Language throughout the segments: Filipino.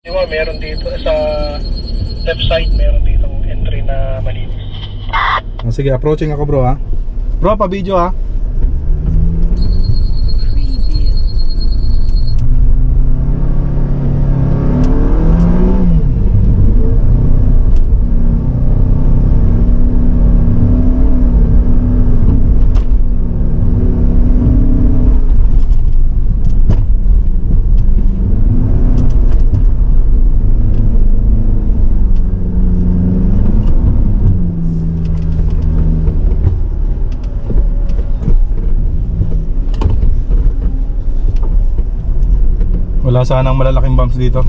Diba, meron dito sa left side, meron dito entry na malinis. Sige, approaching ako bro ha. Bro, pa-video ha. Wala sanang malalaking bumps dito.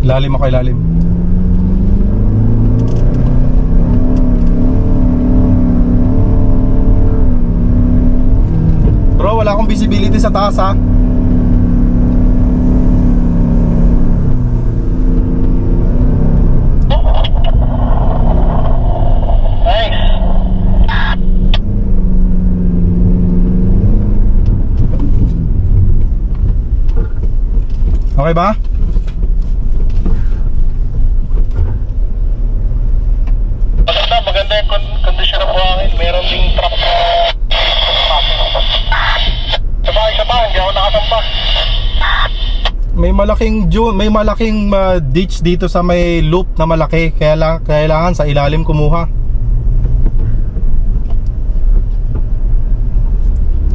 Ilalim ako, ilalim. Bro, wala akong visibility sa taas ha. Okay ba? Maganda yung condition ng buhangin. Meron ding truck na isa pa, hindi ako nakasampa. May malaking ditch dito sa may loop na malaki. Kailangan sa ilalim kumuha.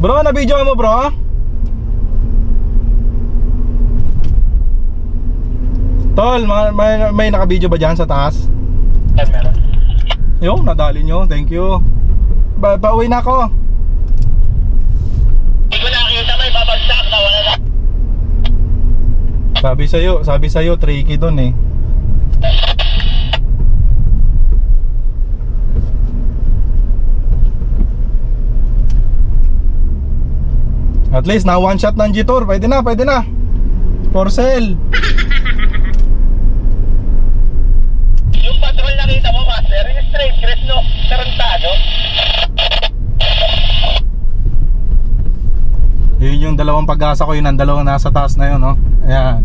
Bro, na-video mo bro? Tol, may naka-video ba dyan sa taas? Meron. Yung, nadali nyo, thank you. Pauwi na ako. Hindi ko nakikita, may babagsak na wala na. Sabi sa'yo, tricky dun eh. At least na one shot ng G-Tour, pwede na. For sale. Yung patrol nakita mo, master, yung straight crest, no? Tarantado. Yun yung dalawang pag-asa ko, yun ang dalawang nasa taas na yun, no? Ayan.